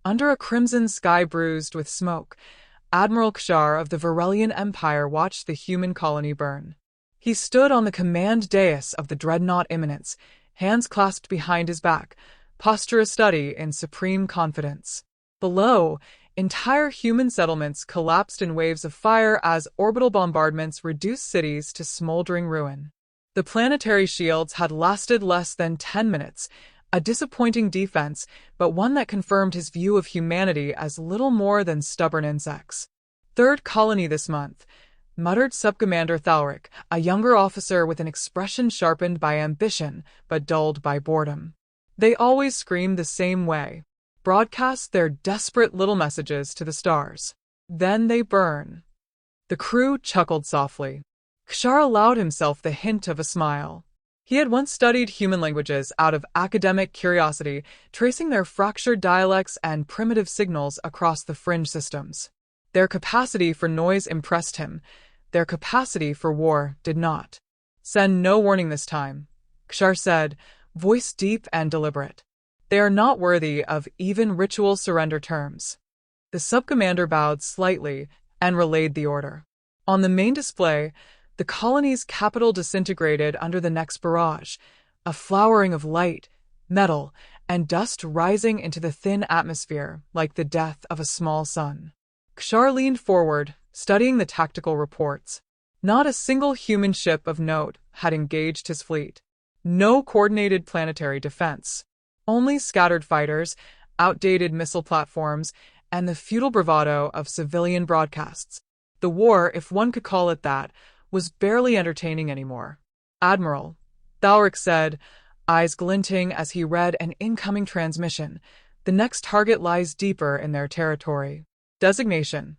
Under a crimson sky bruised with smoke, Admiral Kshar of the Varelian Empire watched the human colony burn. He stood on the command dais of the dreadnought Imminence, hands clasped behind his back, posture a study in supreme confidence. Below, entire human settlements collapsed in waves of fire as orbital bombardments reduced cities to smoldering ruin. The planetary shields had lasted less than 10 minutes, a disappointing defense, but one that confirmed his view of humanity as little more than stubborn insects. "Third colony this month," muttered Subcommander Thalric, a younger officer with an expression sharpened by ambition but dulled by boredom. "They always scream the same way, broadcast their desperate little messages to the stars. Then they burn." The crew chuckled softly. Kshar allowed himself the hint of a smile. He had once studied human languages out of academic curiosity, tracing their fractured dialects and primitive signals across the fringe systems. Their capacity for noise impressed him. Their capacity for war did not. "Send no warning this time," Kshar said, voice deep and deliberate. "They are not worthy of even ritual surrender terms." The subcommander bowed slightly and relayed the order. On the main display, the colony's capital disintegrated under the next barrage, a flowering of light, metal, and dust rising into the thin atmosphere like the death of a small sun. Kshar leaned forward, studying the tactical reports. Not a single human ship of note had engaged his fleet. No coordinated planetary defense. Only scattered fighters, outdated missile platforms, and the futile bravado of civilian broadcasts. The war, if one could call it that, was barely entertaining anymore. "Admiral," Thalric said, eyes glinting as he read an incoming transmission, "the next target lies deeper in their territory. Designation: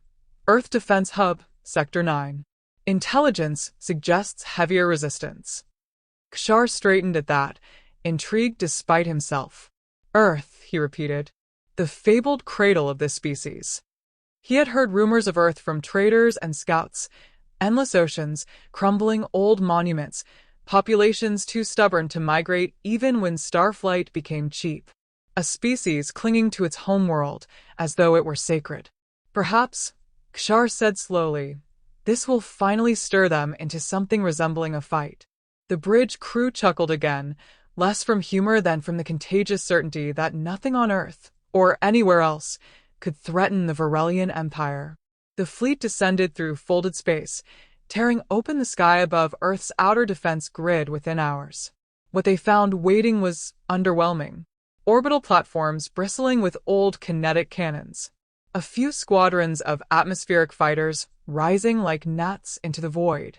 Earth Defense Hub, Sector 9. Intelligence suggests heavier resistance." Kshar straightened at that, intrigued despite himself. "Earth," he repeated. "The fabled cradle of this species." He had heard rumors of Earth from traders and scouts. Endless oceans, crumbling old monuments, populations too stubborn to migrate even when starflight became cheap. A species clinging to its homeworld as though it were sacred. "Perhaps," Kshar said slowly, "this will finally stir them into something resembling a fight." The bridge crew chuckled again, less from humor than from the contagious certainty that nothing on Earth, or anywhere else, could threaten the Varelian Empire. The fleet descended through folded space, tearing open the sky above Earth's outer defense grid within hours. What they found waiting was underwhelming. Orbital platforms bristling with old kinetic cannons. A few squadrons of atmospheric fighters rising like gnats into the void.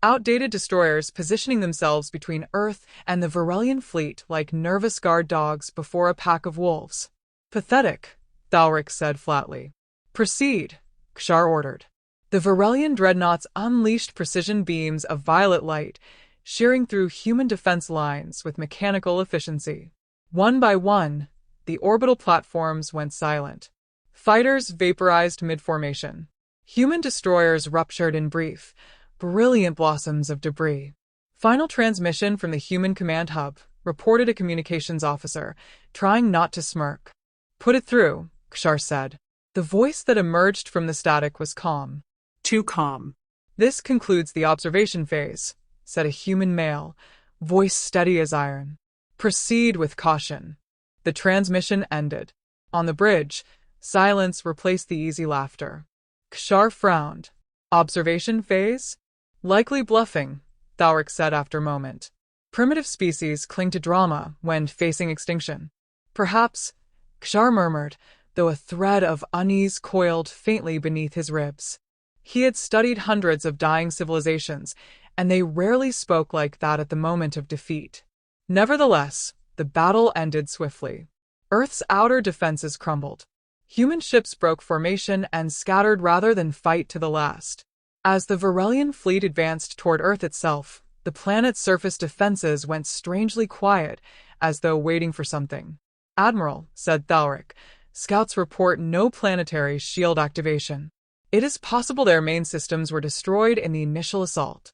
Outdated destroyers positioning themselves between Earth and the Varelian fleet like nervous guard dogs before a pack of wolves. "Pathetic," Thalric said flatly. "Proceed," Kshar ordered. The Varelian dreadnoughts unleashed precision beams of violet light, shearing through human defense lines with mechanical efficiency. One by one, the orbital platforms went silent. Fighters vaporized mid-formation. Human destroyers ruptured in brief, brilliant blossoms of debris. "Final transmission from the human command hub," reported a communications officer, trying not to smirk. "Put it through," Kshar said. The voice that emerged from the static was calm. "Too calm." "This concludes the observation phase," said a human male, voice steady as iron. "Proceed with caution." The transmission ended. On the bridge, silence replaced the easy laughter. Kshar frowned. "Observation phase? Likely bluffing," Thalric said after a moment. "Primitive species cling to drama when facing extinction." "Perhaps," Kshar murmured, though a thread of unease coiled faintly beneath his ribs. He had studied hundreds of dying civilizations, and they rarely spoke like that at the moment of defeat. Nevertheless, the battle ended swiftly. Earth's outer defenses crumbled. Human ships broke formation and scattered rather than fight to the last. As the Varelian fleet advanced toward Earth itself, the planet's surface defenses went strangely quiet, as though waiting for something. "Admiral," said Thalric, "scouts report no planetary shield activation. It is possible their main systems were destroyed in the initial assault."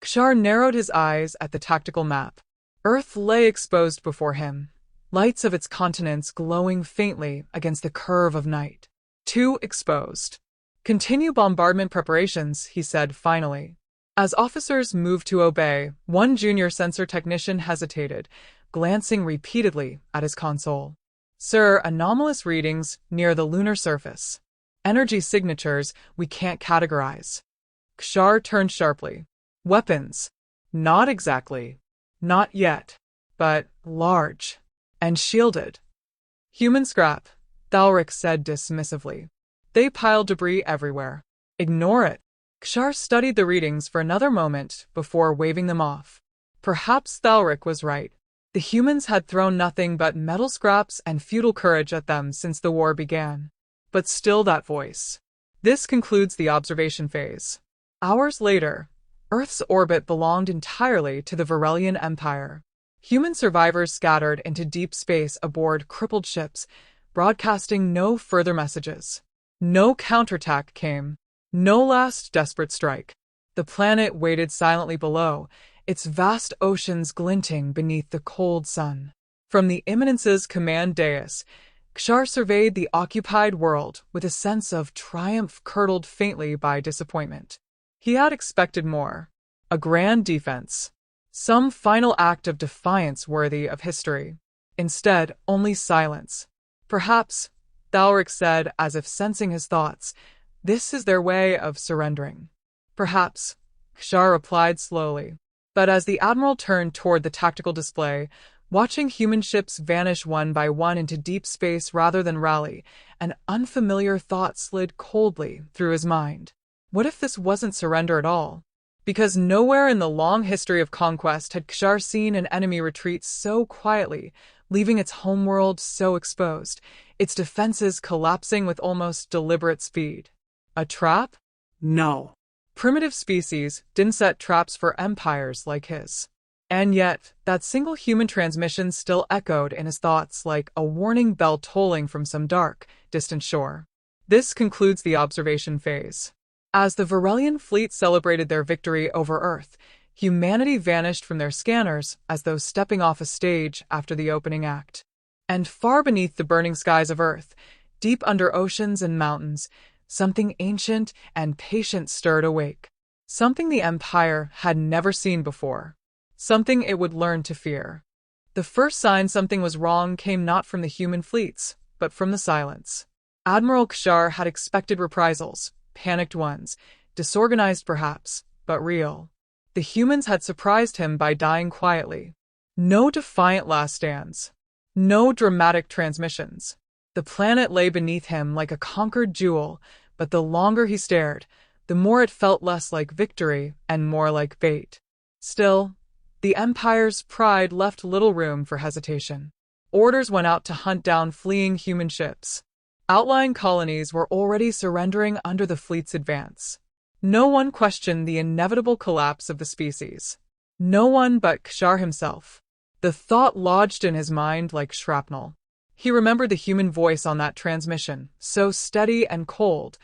Kshar narrowed his eyes at the tactical map. Earth lay exposed before him, lights of its continents glowing faintly against the curve of night. Too exposed. Continue bombardment preparations, he said finally. As officers moved to obey, one junior sensor technician hesitated, glancing repeatedly at his console. Sir, anomalous readings near the lunar surface. Energy signatures we can't categorize. Kshar turned sharply. Weapons? Not exactly. Not yet. But large. And shielded. Human scrap, Thalric said dismissively. They piled debris everywhere. Ignore it. Kshar studied the readings for another moment before waving them off. Perhaps Thalric was right. The humans had thrown nothing but metal scraps and futile courage at them since the war began. But still that voice. This concludes the observation phase. Hours later, Earth's orbit belonged entirely to the Varelian Empire. Human survivors scattered into deep space aboard crippled ships, broadcasting no further messages. No counterattack came. No last desperate strike. The planet waited silently below, its vast oceans glinting beneath the cold sun. From the Imminence's command dais, Kshar surveyed the occupied world with a sense of triumph curdled faintly by disappointment. He had expected more. A grand defense. Some final act of defiance worthy of history. Instead, only silence. Perhaps, Thalric said as if sensing his thoughts, this is their way of surrendering. Perhaps, Kshar replied slowly. But as the Admiral turned toward the tactical display, watching human ships vanish one by one into deep space rather than rally, an unfamiliar thought slid coldly through his mind. What if this wasn't surrender at all? Because nowhere in the long history of conquest had Kshar seen an enemy retreat so quietly, leaving its homeworld so exposed, its defenses collapsing with almost deliberate speed. A trap? No. Primitive species didn't set traps for empires like his. And yet, that single human transmission still echoed in his thoughts like a warning bell tolling from some dark, distant shore. This concludes the observation phase. As the Varelian fleet celebrated their victory over Earth, humanity vanished from their scanners as though stepping off a stage after the opening act. And far beneath the burning skies of Earth, deep under oceans and mountains, something ancient and patient stirred awake. Something the Empire had never seen before. Something it would learn to fear. The first sign something was wrong came not from the human fleets, but from the silence. Admiral Kshar had expected reprisals, panicked ones, disorganized perhaps, but real. The humans had surprised him by dying quietly. No defiant last stands. No dramatic transmissions. The planet lay beneath him like a conquered jewel, but the longer he stared, the more it felt less like victory and more like fate. Still, the Empire's pride left little room for hesitation. Orders went out to hunt down fleeing human ships. Outlying colonies were already surrendering under the fleet's advance. No one questioned the inevitable collapse of the species. No one but Kshar himself. The thought lodged in his mind like shrapnel. He remembered the human voice on that transmission, so steady and cold.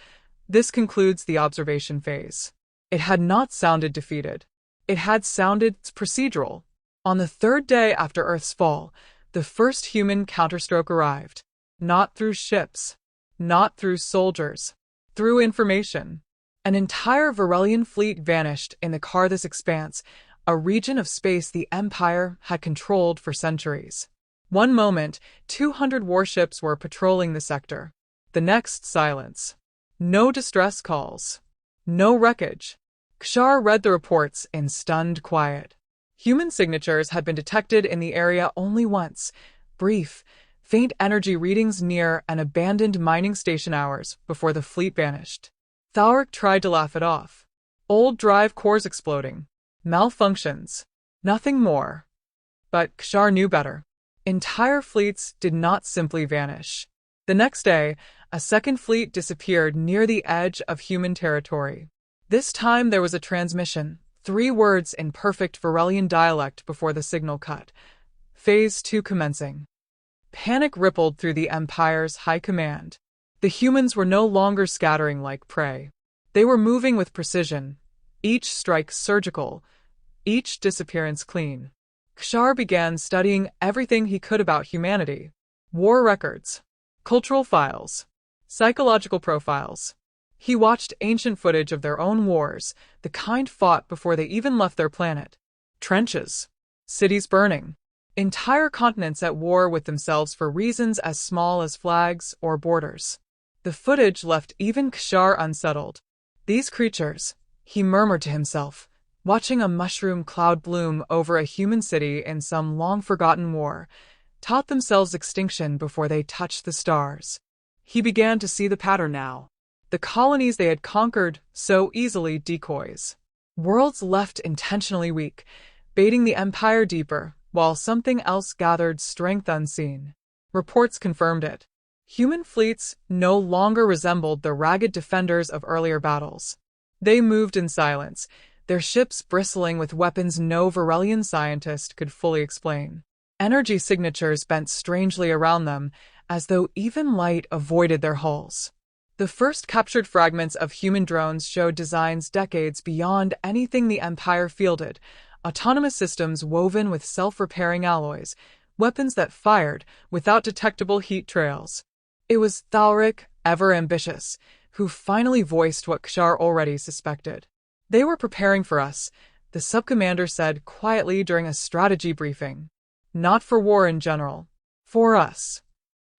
This concludes the observation phase. It had not sounded defeated. It had sounded procedural. On the third day after Earth's fall, the first human counterstroke arrived. Not through ships. Not through soldiers. Through information. An entire Varelian fleet vanished in the Karthus expanse, a region of space the Empire had controlled for centuries. One moment, 200 warships were patrolling the sector. The next, silence. No distress calls. No wreckage. Kshar read the reports in stunned quiet. Human signatures had been detected in the area only once. Brief, faint energy readings near an abandoned mining station hours before the fleet vanished. Thalric tried to laugh it off. Old drive cores exploding. Malfunctions. Nothing more. But Kshar knew better. Entire fleets did not simply vanish. The next day, a second fleet disappeared near the edge of human territory. This time there was a transmission, 3 words in perfect Varelian dialect before the signal cut. Phase 2 commencing. Panic rippled through the Empire's high command. The humans were no longer scattering like prey. They were moving with precision, each strike surgical, each disappearance clean. Kshar began studying everything he could about humanity. War records, cultural files, psychological profiles. He watched ancient footage of their own wars, the kind fought before they even left their planet. Trenches, cities burning, entire continents at war with themselves for reasons as small as flags or borders. The footage left even Kshar unsettled. These creatures, he murmured to himself, watching a mushroom cloud bloom over a human city in some long-forgotten war, taught themselves extinction before they touched the stars. He began to see the pattern now. The colonies they had conquered so easily decoys. Worlds left intentionally weak, baiting the Empire deeper, while something else gathered strength unseen. Reports confirmed it. Human fleets no longer resembled the ragged defenders of earlier battles. They moved in silence, their ships bristling with weapons no Varelian scientist could fully explain. Energy signatures bent strangely around them, as though even light avoided their hulls. The first captured fragments of human drones showed designs decades beyond anything the Empire fielded, autonomous systems woven with self-repairing alloys, weapons that fired without detectable heat trails. It was Thalric, ever ambitious, who finally voiced what Kshar already suspected. "They were preparing for us," the subcommander said quietly during a strategy briefing. "Not for war in general. For us."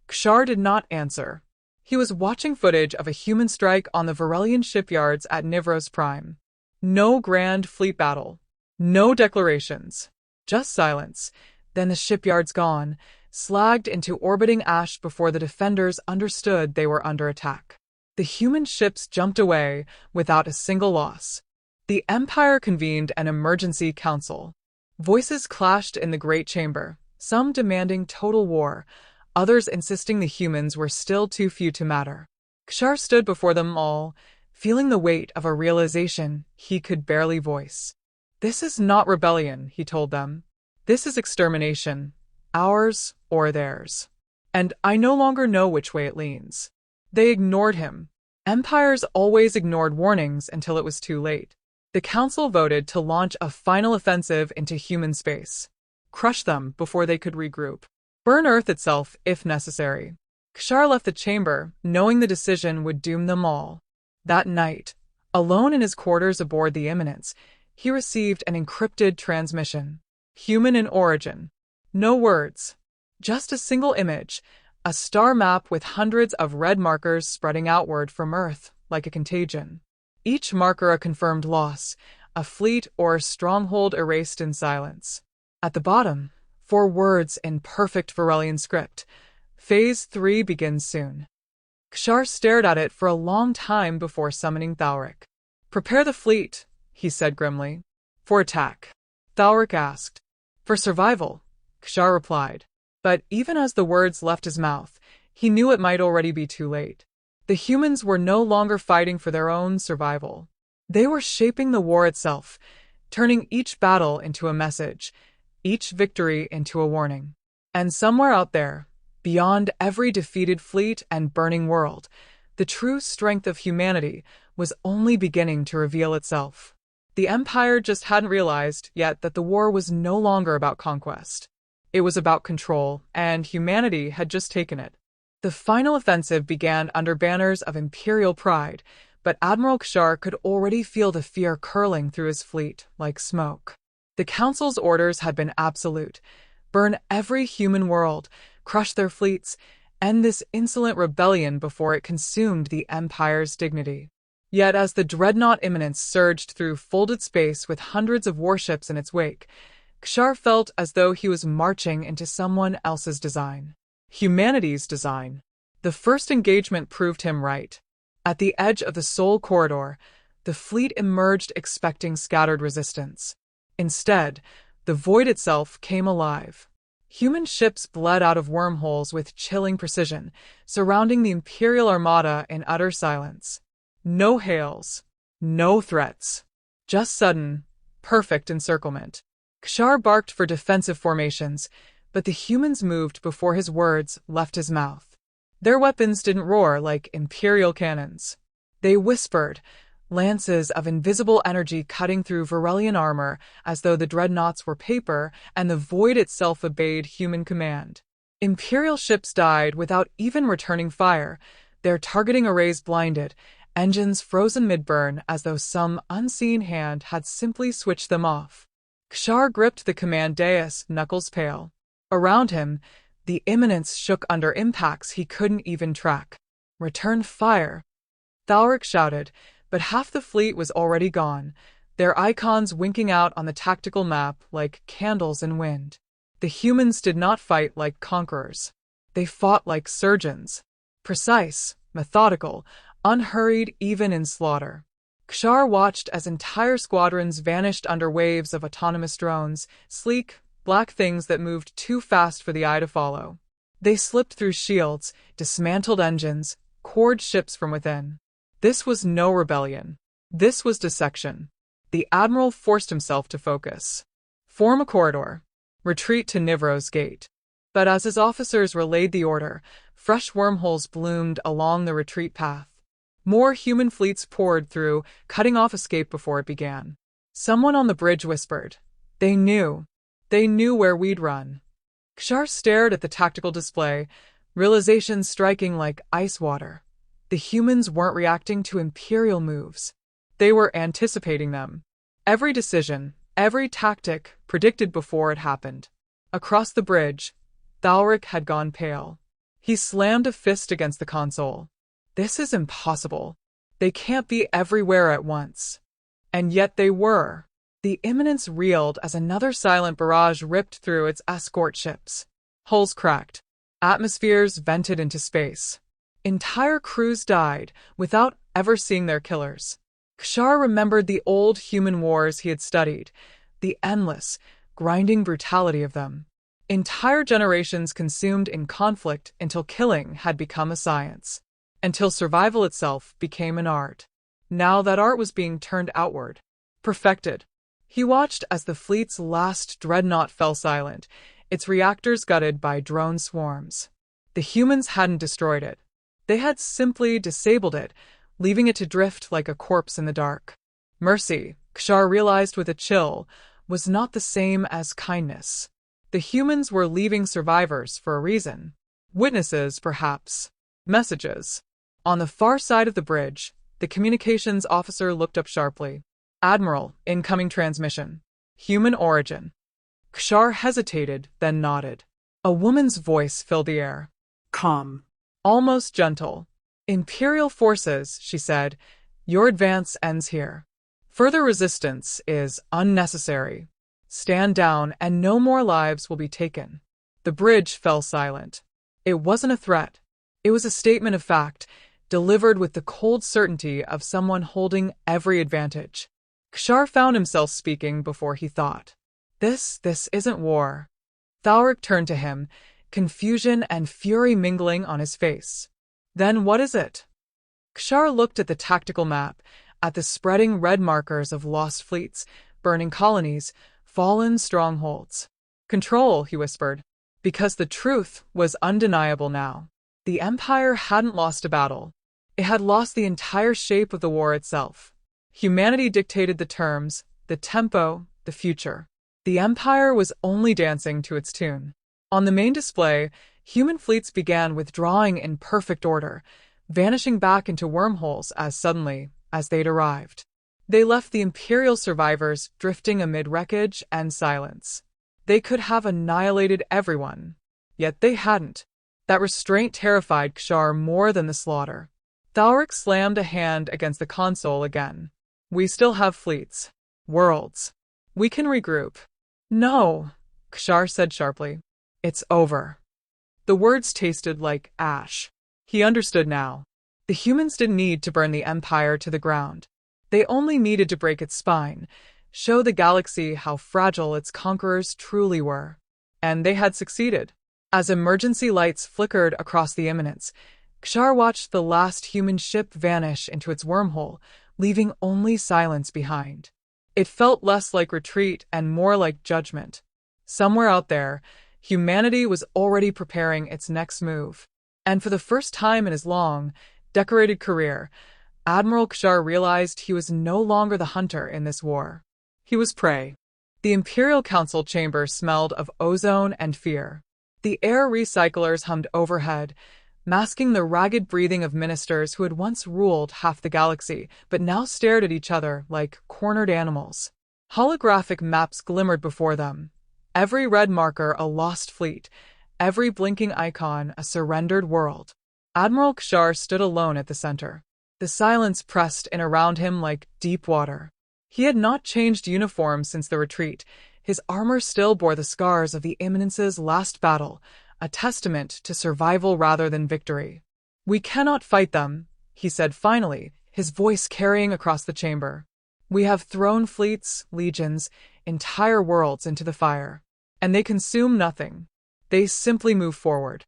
Kshar did not answer. He was watching footage of a human strike on the Varelian shipyards at Nivros Prime. No grand fleet battle. No declarations. Just silence. Then the shipyards gone, slagged into orbiting ash before the defenders understood they were under attack. The human ships jumped away without a single loss. The Empire convened an emergency council. Voices clashed in the Great Chamber, some demanding total war, others insisting the humans were still too few to matter. Kshar stood before them all, feeling the weight of a realization he could barely voice. "This is not rebellion," he told them. "This is extermination, ours or theirs. And I no longer know which way it leans." They ignored him. Empires always ignored warnings until it was too late. The council voted to launch a final offensive into human space. Crush them before they could regroup. Burn Earth itself if necessary. Kshar left the chamber, knowing the decision would doom them all. That night, alone in his quarters aboard the Eminence, he received an encrypted transmission. Human in origin. No words. Just a single image, a star map with hundreds of red markers spreading outward from Earth like a contagion. Each marker a confirmed loss, a fleet or stronghold erased in silence. At the bottom, 4 words in perfect Varelian script. Phase 3 begins soon. Kshar stared at it for a long time before summoning Thalric. "Prepare the fleet," he said grimly. "For attack?" Thalric asked. "For survival," Kshar replied. But even as the words left his mouth, he knew it might already be too late. The humans were no longer fighting for their own survival. They were shaping the war itself, turning each battle into a message, each victory into a warning. And somewhere out there, beyond every defeated fleet and burning world, the true strength of humanity was only beginning to reveal itself. The Empire just hadn't realized yet that the war was no longer about conquest. It was about control, and humanity had just taken it. The final offensive began under banners of imperial pride, but Admiral Kshar could already feel the fear curling through his fleet like smoke. The Council's orders had been absolute. Burn every human world, crush their fleets, end this insolent rebellion before it consumed the Empire's dignity. Yet as the dreadnought Imminence surged through folded space with hundreds of warships in its wake, Kshar felt as though he was marching into someone else's design. Humanity's design. The first engagement proved him right. At the edge of the Soul Corridor, the fleet emerged expecting scattered resistance. Instead, the void itself came alive. Human ships bled out of wormholes with chilling precision, surrounding the Imperial Armada in utter silence. No hails. No threats. Just sudden, perfect encirclement. Kshar barked for defensive formations, but the humans moved before his words left his mouth. Their weapons didn't roar like Imperial cannons. They whispered, lances of invisible energy cutting through Varelian armor as though the dreadnoughts were paper and the void itself obeyed human command. Imperial ships died without even returning fire, their targeting arrays blinded, engines frozen mid-burn as though some unseen hand had simply switched them off. Kshar gripped the command dais, knuckles pale. Around him, the imminence shook under impacts he couldn't even track. "Return fire!" Thalric shouted, but half the fleet was already gone, their icons winking out on the tactical map like candles in wind. The humans did not fight like conquerors. They fought like surgeons. Precise, methodical, unhurried even in slaughter. Kshar watched as entire squadrons vanished under waves of autonomous drones, sleek, black things that moved too fast for the eye to follow. They slipped through shields, dismantled engines, cored ships from within. This was no rebellion. This was dissection. The admiral forced himself to focus. Form a corridor. Retreat to Nivro's gate. But as his officers relayed the order, fresh wormholes bloomed along the retreat path. More human fleets poured through, cutting off escape before it began. Someone on the bridge whispered. They knew. They knew where we'd run. Kshar stared at the tactical display, realization striking like ice water. The humans weren't reacting to Imperial moves. They were anticipating them. Every decision, every tactic, predicted before it happened. Across the bridge, Thalric had gone pale. He slammed a fist against the console. This is impossible. They can't be everywhere at once. And yet they were. The imminence reeled as another silent barrage ripped through its escort ships. Hulls cracked. Atmospheres vented into space. Entire crews died without ever seeing their killers. Kshar remembered the old human wars he had studied, the endless, grinding brutality of them. Entire generations consumed in conflict until killing had become a science, until survival itself became an art. Now that art was being turned outward, perfected. He watched as the fleet's last dreadnought fell silent, its reactors gutted by drone swarms. The humans hadn't destroyed it. They had simply disabled it, leaving it to drift like a corpse in the dark. Mercy, Kshar realized with a chill, was not the same as kindness. The humans were leaving survivors for a reason. Witnesses, perhaps. Messages. On the far side of the bridge, the communications officer looked up sharply. Admiral, incoming transmission. Human origin. Kshar hesitated, then nodded. A woman's voice filled the air. Calm. Almost gentle. Imperial forces, she said. Your advance ends here. Further resistance is unnecessary. Stand down and no more lives will be taken. The bridge fell silent. It wasn't a threat. It was a statement of fact, delivered with the cold certainty of someone holding every advantage. Kshar found himself speaking before he thought. This isn't war. Thalric turned to him, confusion and fury mingling on his face. Then what is it? Kshar looked at the tactical map, at the spreading red markers of lost fleets, burning colonies, fallen strongholds. Control, he whispered, because the truth was undeniable now. The Empire hadn't lost a battle. It had lost the entire shape of the war itself. Humanity dictated the terms, the tempo, the future. The Empire was only dancing to its tune. On the main display, human fleets began withdrawing in perfect order, vanishing back into wormholes as suddenly as they'd arrived. They left the Imperial survivors drifting amid wreckage and silence. They could have annihilated everyone, yet they hadn't. That restraint terrified Kshar more than the slaughter. Thalric slammed a hand against the console again. We still have fleets. Worlds. We can regroup. No, Kshar said sharply. It's over. The words tasted like ash. He understood now. The humans didn't need to burn the Empire to the ground. They only needed to break its spine, show the galaxy how fragile its conquerors truly were. And they had succeeded. As emergency lights flickered across the imminence, Kshar watched the last human ship vanish into its wormhole, leaving only silence behind. It felt less like retreat and more like judgment. Somewhere out there, humanity was already preparing its next move. And for the first time in his long, decorated career, Admiral Kshar realized he was no longer the hunter in this war. He was prey. The Imperial Council chamber smelled of ozone and fear. The air recyclers hummed overhead, masking the ragged breathing of ministers who had once ruled half the galaxy, but now stared at each other like cornered animals. Holographic maps glimmered before them. Every red marker a lost fleet, every blinking icon a surrendered world. Admiral Kshar stood alone at the center. The silence pressed in around him like deep water. He had not changed uniform since the retreat. His armor still bore the scars of the Imminence's last battle, a testament to survival rather than victory. "We cannot fight them," he said finally, his voice carrying across the chamber. "We have thrown fleets, legions, entire worlds into the fire. And they consume nothing. They simply move forward."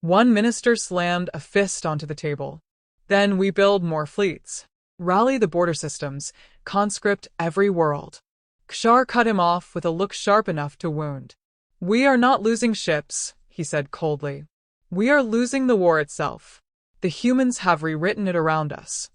One minister slammed a fist onto the table. "Then we build more fleets. Rally the border systems, conscript every world." Kshar cut him off with a look sharp enough to wound. "We are not losing ships," he said coldly. "We are losing the war itself. The humans have rewritten it around us."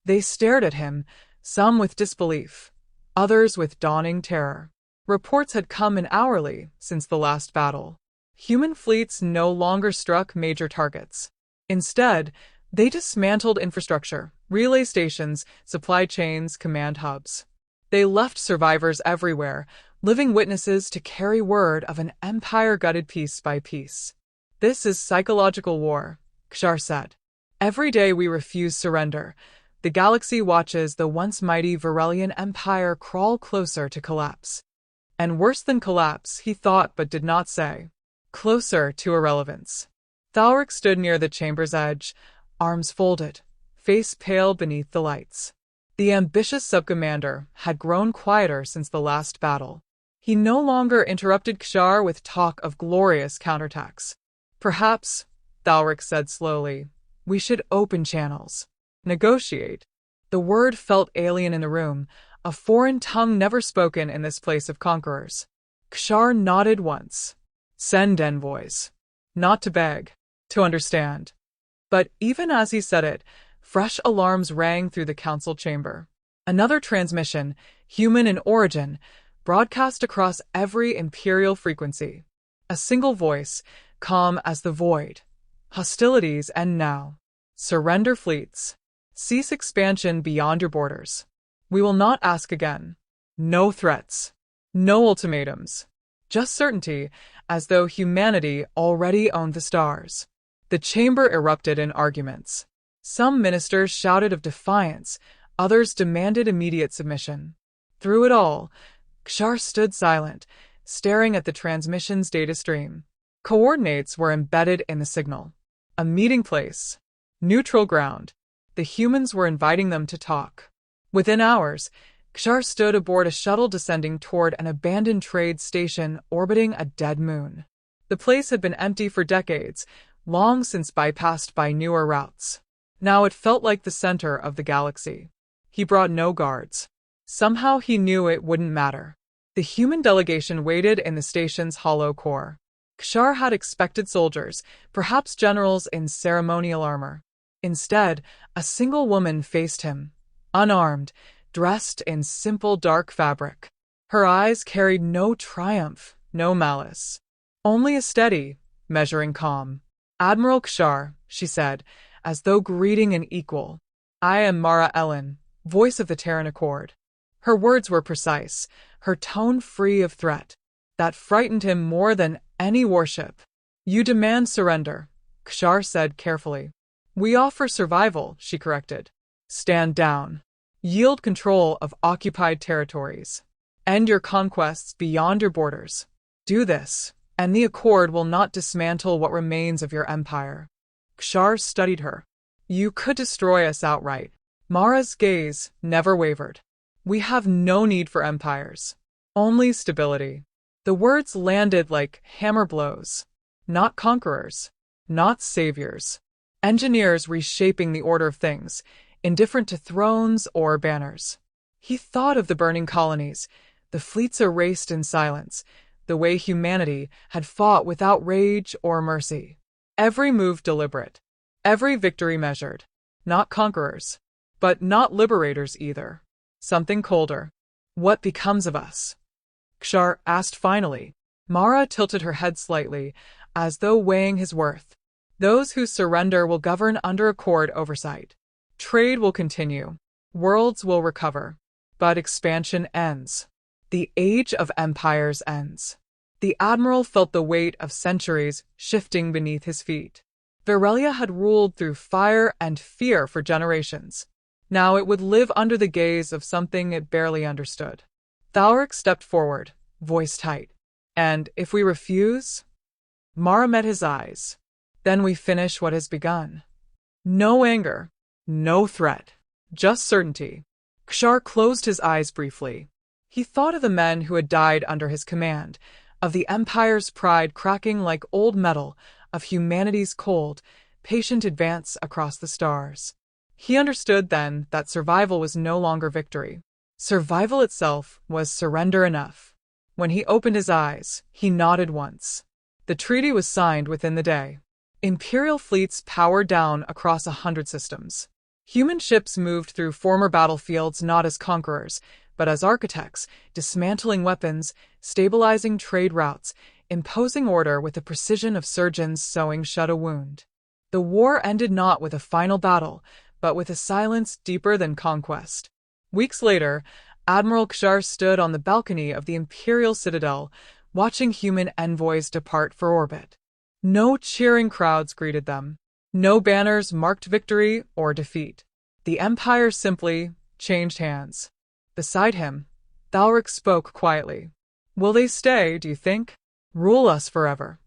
They stared at him, some with disbelief, others with dawning terror. Reports had come in hourly since the last battle. Human fleets no longer struck major targets. Instead, they dismantled infrastructure, relay stations, supply chains, command hubs. They left survivors everywhere, living witnesses to carry word of an empire gutted piece by piece. "This is psychological war," Kshar said. "Every day we refuse surrender. The galaxy watches the once mighty Varelian Empire crawl closer to collapse." And worse than collapse, he thought but did not say. Closer to irrelevance. Thalric stood near the chamber's edge, arms folded, face pale beneath the lights. The ambitious subcommander had grown quieter since the last battle. He no longer interrupted Kshar with talk of glorious counterattacks. "Perhaps," Thalric said slowly, "we should open channels. Negotiate." The word felt alien in the room, a foreign tongue never spoken in this place of conquerors. Kshar nodded once. "Send envoys. Not to beg, to understand." But even as he said it, fresh alarms rang through the council chamber. Another transmission, human in origin, broadcast across every imperial frequency. A single voice, calm as the void. "Hostilities end now. Surrender fleets. Cease expansion beyond your borders. We will not ask again. No threats. No ultimatums. Just certainty, as though humanity already owned the stars." The chamber erupted in arguments. Some ministers shouted of defiance, others demanded immediate submission. Through it all, Kshar stood silent, staring at the transmission's data stream. Coordinates were embedded in the signal. A meeting place. Neutral ground. The humans were inviting them to talk. Within hours, Kshar stood aboard a shuttle descending toward an abandoned trade station orbiting a dead moon. The place had been empty for decades, long since bypassed by newer routes. Now it felt like the center of the galaxy. He brought no guards. Somehow he knew it wouldn't matter. The human delegation waited in the station's hollow core. Kshar had expected soldiers, perhaps generals in ceremonial armor. Instead, a single woman faced him, unarmed, dressed in simple dark fabric. Her eyes carried no triumph, no malice. Only a steady, measuring calm. "Admiral Kshar," she said, as though greeting an equal. "I am Mara Ellen, voice of the Terran Accord." Her words were precise, her tone free of threat. That frightened him more than any warship. "You demand surrender," Kshar said carefully. "We offer survival," she corrected. "Stand down. Yield control of occupied territories. End your conquests beyond your borders. Do this, and the Accord will not dismantle what remains of your empire." Kshar studied her. "You could destroy us outright." Mara's gaze never wavered. "We have no need for empires. Only stability." The words landed like hammer blows. Not conquerors. Not saviors. Engineers reshaping the order of things, indifferent to thrones or banners. He thought of the burning colonies, the fleets erased in silence, the way humanity had fought without rage or mercy. Every move deliberate. Every victory measured. Not conquerors. But not liberators either. Something colder. What becomes of us? Kshar asked finally. Mara tilted her head slightly, as though weighing his worth. Those who surrender will govern under Accord oversight. Trade will continue. Worlds will recover. But expansion ends. The age of empires ends. The Admiral felt the weight of centuries shifting beneath his feet. Virelia had ruled through fire and fear for generations. Now it would live under the gaze of something it barely understood. Thalric stepped forward, voice tight. And if we refuse? Mara met his eyes. Then we finish what has begun. No anger, no threat, just certainty. Kshar closed his eyes briefly. He thought of the men who had died under his command, of the Empire's pride cracking like old metal, of humanity's cold, patient advance across the stars. He understood then that survival was no longer victory. Survival itself was surrender enough. When he opened his eyes, he nodded once. The treaty was signed within the day. Imperial fleets powered down across 100 systems. Human ships moved through former battlefields not as conquerors, but as architects, dismantling weapons, stabilizing trade routes, imposing order with the precision of surgeons sewing shut a wound. The war ended not with a final battle, but with a silence deeper than conquest. Weeks later, Admiral Kshar stood on the balcony of the Imperial Citadel, watching human envoys depart for orbit. No cheering crowds greeted them. No banners marked victory or defeat. The Empire simply changed hands. Beside him, Thalric spoke quietly. Will they stay, do you think? Rule us forever.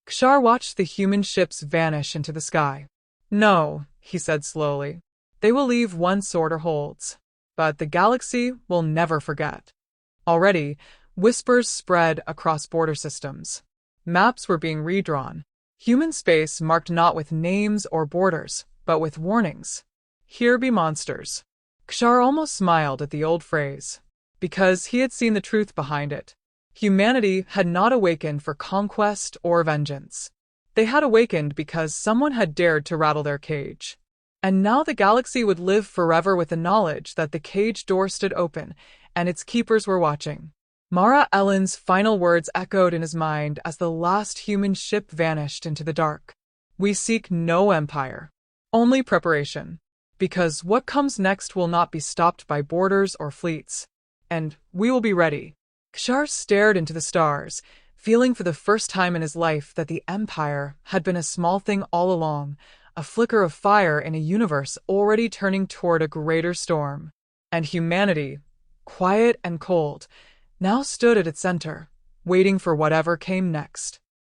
Kshar watched the human ships vanish into the sky. No, he said slowly. They will leave once order holds. But the galaxy will never forget. Already, whispers spread across border systems. Maps were being redrawn. Human space marked not with names or borders, but with warnings. Here be monsters. Kshar almost smiled at the old phrase, because he had seen the truth behind it. Humanity had not awakened for conquest or vengeance. They had awakened because someone had dared to rattle their cage. And now the galaxy would live forever with the knowledge that the cage door stood open, and its keepers were watching. Mara Ellen's final words echoed in his mind as the last human ship vanished into the dark. We seek no empire, only preparation, because what comes next will not be stopped by borders or fleets. And we will be ready. Kshar stared into the stars, feeling for the first time in his life that the Empire had been a small thing all along, a flicker of fire in a universe already turning toward a greater storm. And humanity, quiet and cold, now stood at its center, waiting for whatever came next.